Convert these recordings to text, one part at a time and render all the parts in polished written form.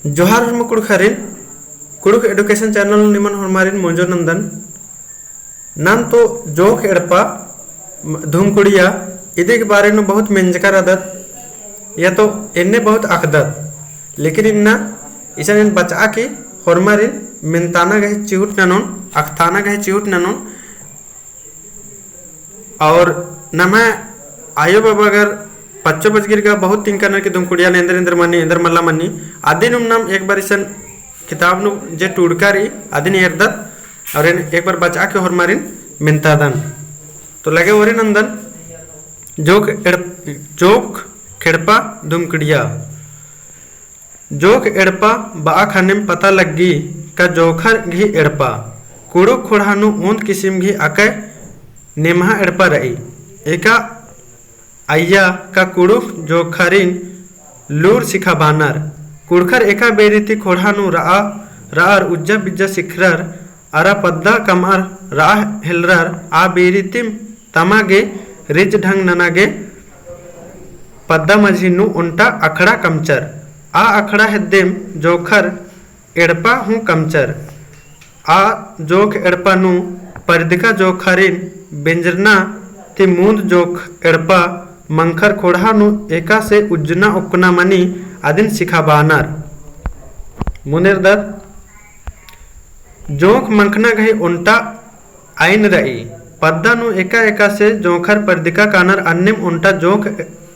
जोहार हरम कुड़खारिन Kurukh education channel निमन हरमारिन मोंजो नंदन नाम तो जोक एड़पा धूमकुड़िया इदे के बारे में बहुत मेंजकार आदत या तो इन्ने बहुत आकदत लेकिन इन्ना इसे बचा के हरमारिन मिनताना गहे चिहुट ननोन अखताना गहे चिहुट ननोन और नमा आयो बाबा अगर पच्चो बजगिर का बहुत तिंकनर की धूमकुड़िया ने इंदर मनी इंदर मल्ला मनी आदि नाम एक बार इसन किताब नु जे टूडकारी आदि ने एरदत और एक बार बचा के हरमारिन मिनतादन तो लगे ओरे नंदन जोक खेड़पा धूमकुड़िया जोक एड़पा बा खाने में पता लगी का जोखर घी एड़पा कुड़ो खोड़ानु ओंद किस्म घी अकय नेमहा एड़पा रही एका आया का कुड़ुक जोखरिन लूर सिखा बानर कुड़खर एका बेरीति खोड़ानु रार उज्जा बिज्जा सिखरर अरा पद्दा कमार राह हेलरर आ बेरीतिम तमागे रिज ढंग ननागे पद्दा मझिनु उन्टा अखड़ा कमचर आ अखड़ा हेद्देम जोखर एड़पा हूँ कमचर आ जोख एड़पा नु परदिका जोखरिन बेंजरना ति मूंद जोख एड़पा मंखर खोड़ानु एका से उज्जना उक्ना मनी आदिन सिखा बानर मुनेर दर जोख मंखना गही उन्टा आइन रही पद्दा नु एका एका से जोखर परदिका कानर अन्यम उन्टा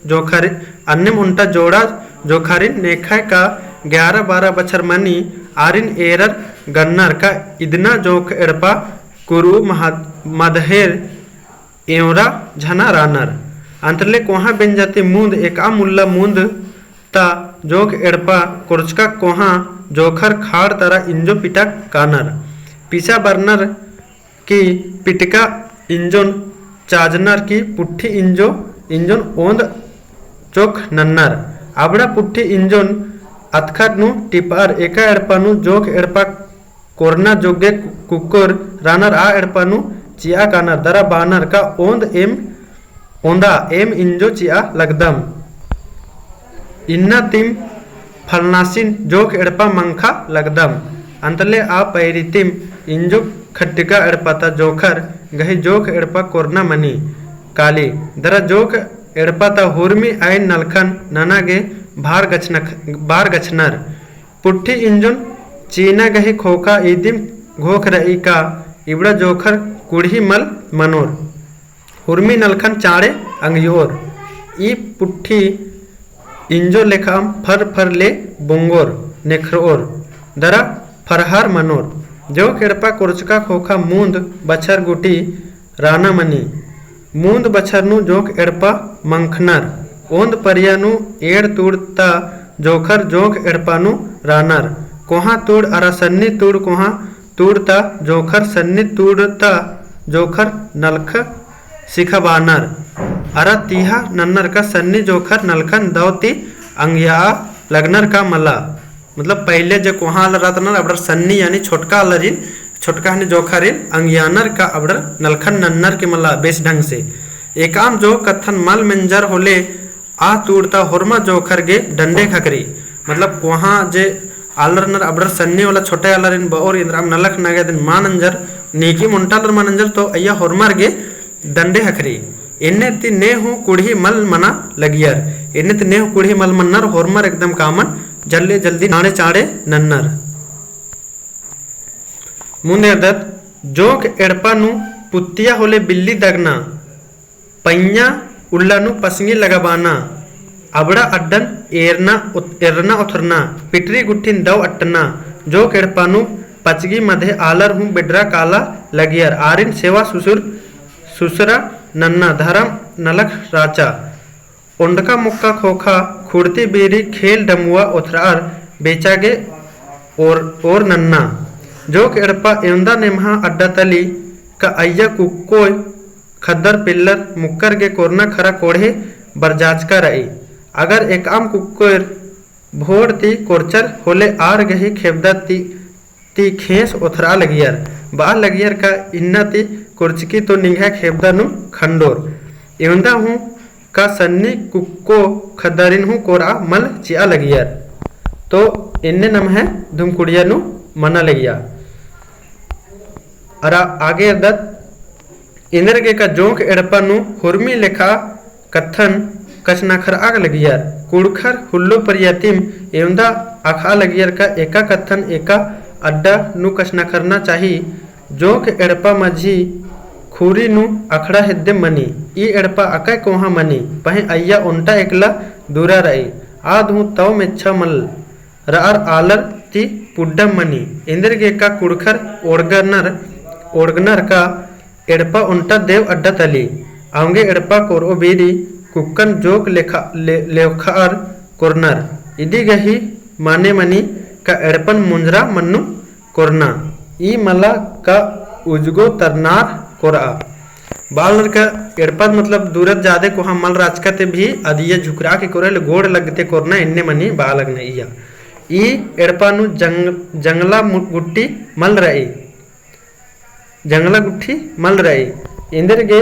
जोखर अन्यम उन्टा जोड़ा जोखारिन नेखा का 11-12 बछर मनी आरिन एरर गन्नर का इदना जोख एड़पा कुरु मदहेर एवरा झना रानर अंतरले कोहा बेंजाती मूंद एका मुल्ला मूंद ता जोक एड़पा कुर्चका कोहा जोखर खाड़ तरा इंजो पिटा कानर पीछा बर्नर की पिटका इंजोन चाजनर की पुट्ठी इंजोन ओंद चोक नन्नर आबड़ा पुट्ठी इंजोन अतखर नु टिपार एका एड़पा नु जोक एड़पा कोरना जोगे कुकुर रानर आ एड़पा नु चिया कानर दरा बानर का ओंदा एम इंजो चिया लगदम इन्ना तिम फलनासिन जोक एड़पा मंखा लगदम अंतले आ पैरितिम इंजो खट्टिका एड़पाता जोखर गही जोक एड़पा कोरना मनी काली दरा जोक एड़पा ता हुरमी आइन नलखन ननागे भार गछनर पुट्ठी इंजन चीना गही खोखा ईदिम घोख रही का इबड़ा जोखर कुड़ी मल मनोर हुरमी नलखन चाड़े अंगयोर ई पुट्ठी इंजो लेखाम फर ले बुंगोर नेखरोर दरा फरहार मनोर जो केड़पा कुर्चका खोखा मूंद बछर गुटी राना मनी मूंद बछरनु जोक एड़पा मंखनर ओंद परियानु एड़ तूड़ता जोखर जोक एड़पानु रानर कोहा तूड़ अरा सन्नी तूड़ कोहा तूड़ता जोखर सन्नी तूड़ता जोखर नलख सिखा बानर अरा तीहा नन्नर का सन्नी जोखर नलखन दौती अंगिया लगनर का मला मतलब पहले जो कोहा रतनर अबड़ सन्नी यानी छोटका लरिन छोटका हने जोखरिन अंगियानर का अबड़ नलखन नन्नर के मला बेस ढंग से एकाम जो कथन मल मंजर होले आ तूड़ता होरमा जोखर गे डंडे खकरी मतलब कोहा जे आलरनर अबड़ सन्नी वाला छोटे आलरिन बौर इंद्राम नलख नगे दिन मानंजर नीकी मुंटालर मानंजर तो अय्या होरमार गे दंडे हखरी इन्ने ती ने हूँ कुड़ी मल मना लगियर इन्ने ती ने हूँ कुड़ी मल मन्नर होरमर एकदम कामन जल्दी जल्दी नाड़े चाड़े नन्नर मुने दत जोक एड़पा नु पुत्तिया होले बिल्ली दगना पैया उल्ला नु पसंगी लगाबाना अबड़ा अड्डन एरना उथरना पिटरी गुट्ठिन दव अट्टना जोक एड़पा नु पचगी मधे आलर हूँ बिड्रा काला लगियर आरिन सेवा सुसरा नन्ना धरम नलख राचा उंडका मुक्का खोखा खुड़ती बेरी खेल डमुआ उथरार बेचागे और नन्ना जोक एड़पा एवंदा नेमहा अड्डा तली का अय्या कुक्कोय खद्दर पिल्लर मुक्कर गे कोरना खरा कोढ़े बरजाचका रही अगर एक आम कुक्कोर भोर ती कोरचर होले आर गही खेबदा ती खेस उथरा लगियर बा लगियर का इन्ना ती कुर्चकी तो निघा खेबदा नु खंडोर एवंदा हूँ का सन्नी कुक्को खदरिन हूँ कोरा मल चिया लगियर तो इन्ने नम है धुमकुड़िया नु मना लगिया। और आगे अदत इंद्र के का जोंक एड़पा नु हुर्मी लेखा कथन कचनाखर आग लगियार कुड़खर हुल्लो परियातिम एवंदा आखा लगियार का एका कथन एका अड्डा नु कचनाखरना चाहिए। जोंक एड़पा मझी खूरी नु अखड़ा हेद्दे मनी ई एड़पा अकै कोहा मनी पहे अय्या उंटा एकला दूरा रही आधु तव मेच्छा मल रार आलर ती पुड्डम मनी इंद्र के का कुड़खर ओड़गनर का एड़पा उंटा देव अड्डा तली आंगे एड़पा कोरो बीरी कुक्कन जोक लेखार कोरनर इदी गही माने मनी का एड़पन मुंजरा मन्नु कोरना ई मला का उजगो तरनार कोरा बालर का एड़पा मतलब दूरत जादे को हम मल राजकते भी अदिया झुकरा के कोरल गोड़ लगते कोरना इन्ने मनी बालग नहीं या ई एड़पा नु जंगला गुट्टी मल रही जंगला गुट्ठी मल रही इंद्र के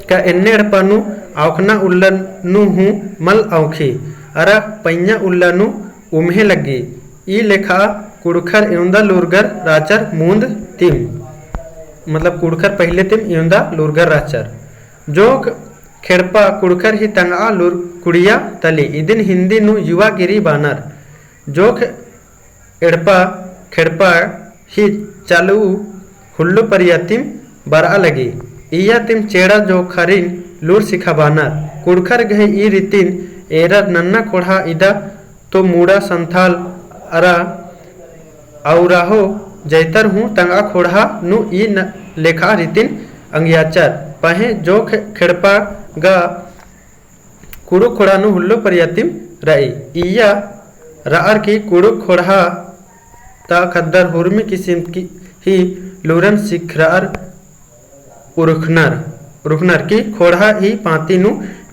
का इन्ने एड़पा नु औखना उल्लन नु हूँ मल औखी अरा पैया उल्लन नु उम्हे लगी ई लेखा कुड़खर एवंदा लूरगर राचर मूंद तिम मतलब कुड़खर पहले तिम एवंदा लूरगर राचर जोक खेड़पा कुड़खर ही तंगा लूर कुड़िया तली इदिन हिंदी नु युवा गिरी बानर जोक एड़पा खेड़पा ही चालू हुल्लो परियातिम बरा लगी इया तिम चेड़ा जो खरीन लूर सिखा बानर कुड़खर गहे ई रितिन एरा नन्ना कोढ़ा इदा तो मूड़ा संथाल अरा औराहो जैतर हूँ तंगा खोड़ा नु ई लेखा रितिन अंगियाचर पहे जो खेड़पा गा कुड़ु खोड़ा नु हुल्लो परियातिम रही इया रार की कुड़ु खोड़ा ता खद्दर हुर्मी किस्म की ही लूरन सिखरार उरुखनर की खोड़ा ही पाती नु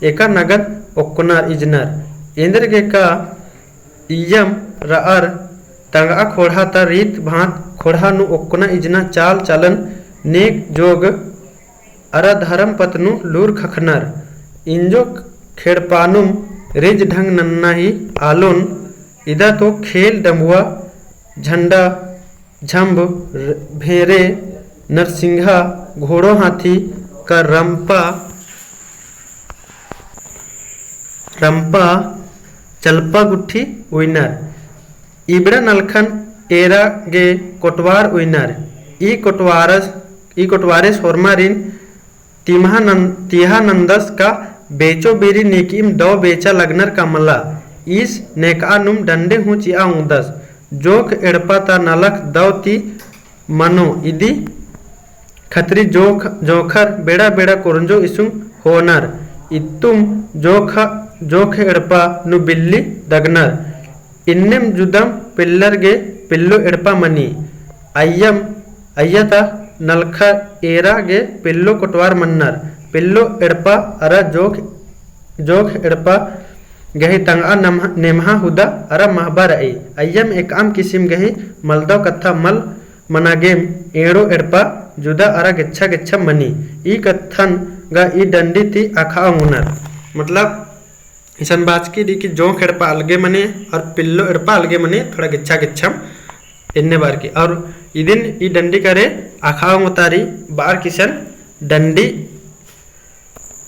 एका नगद ओक्कुनार इजनर इंद्र के का इयम रार तंगा खोड़ा ता रीत भांत खोड़ा नु ओक्कुना इजना चाल चलन नेक जोग अरा धर्म पतनु लूर खखनर इंजो खेड़पानुम रिज ढंग नन्ना ही आलोन इदा तो खेल डमुआ झंडा झंब भेरे नरसिंहा घोड़ो हाथी का रंपा चलपा गुट्ठी उइनर इबड़ा नलखन एरा गे कोटवार उइनर ई कोटवारेस होरमारिन तिहा नंदस का बेचो बेरी नेकीम दो बेचा लगनर का मल्ला इस नेका नुम डंडे हूँ चिया उदस जोक एड़पा ता नलख दौती मनो इदी खतरी जोखर बेड़ा बेड़ा कोरंजो इसुंग होनर इतुम जोख एड़पा नु बिल्ली दगनर इन्नेम जुदम पिल्लर गे पिल्लो एड़पा मनी अय्यता नलखा एरा गे पिल्लो कोटवार मन्नर पिल्लो एड़पा अरा जोख एड़पा गही तंगा नेमहा हुदा अरा महबा रई अय्यम एकाम किसिम गही मलदो कथा मल मनागेम एड़ो एड़पा जुदा अरा गिच्छा मनी ई कथन गा ई डंडी थी आखा मुनर मतलब ईसन बाचकी दी की जोंक एड़पा अलगे मने और पिल्लो एड़पा अलगे मने थोड़ा गिच्छा इन्ने बार की और इदिन ई डंडी करे आखा मुतारी बार किसन डंडी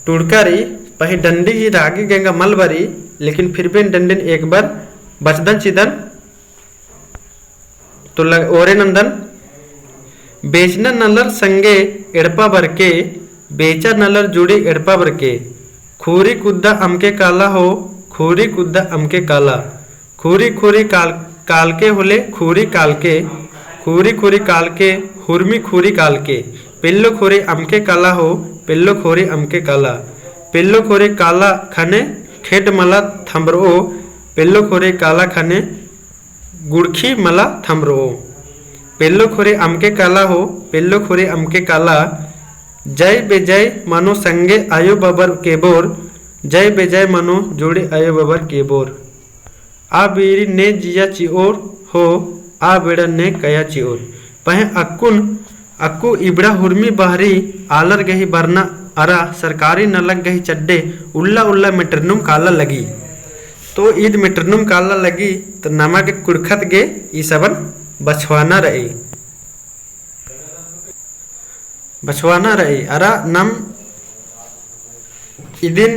टुड़कारी पही डंडी ही रागी गेंगा मलबरी लेकिन फिर भी डंडिन एक बार बचदन चिदन तो ओरे नंदन बेचना नलर संगे एड़पा बरके बेचा नलर जुड़ी एड़पा बरके खूरी कुद्दा अमके काला हो खूरी कुद्दा अमके काला खूरी काल के होले खूरी काल के हुर्मी खूरी काल के पिल्लो खोरी अमके काला हो पिल्लो खोरी अमके काला पिल्लो खोरी काला खने खेट मला थमरो पिल्लो खोरी काला खने गुड़खी मला थमरो पिल्लो खोरी अमके काला हो पिल्लो खोरी अमके काला जय बेजय मनो संगे आयो बबर के बोर जय बेजय मनो जोड़े आयो बबर के बोर आ बीरी ने जिया चिओर हो आ बेड़ा ने कया चिओर पहे अक्कू इबड़ा हुर्मी बहरी आलर गही बरना अरा सरकारी न लग गही चड्डे उल्ला उल्ला मेटरनुम काला लगी तो ईद मिटरनुम काला लगी तो नमा के कुड़खत गे ई सबन बछवाना रही अरा नम इदिन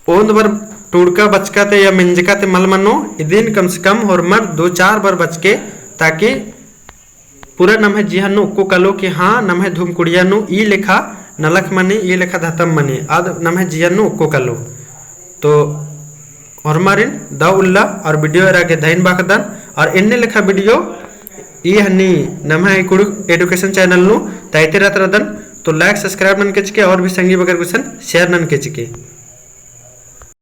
ओंद बर टूड़का बचकाते या मिंजकाते मल मनो इदिन कम से कम होरमर 2-4 बार बचके ताकि पूरा नम्हे जिहानु को कलो कि हाँ नम्हे धूम कुड़ियानु ई लेखा नलख मनी ई लेखा धतम मनी आद नम्हे जिहानु को कलो तो होरमारिन दा उल्ला और वीडियो एरागे धैन बाकदन और इन्ने लेखा वीडियो ई हन्नी नम्हे कुड़ एडुकेशन चैनल नु ताइते रतरदन तो लाइक सब्सक्राइब नन के चिके और भी संगी बगर कुछ शेयर नन के चिके।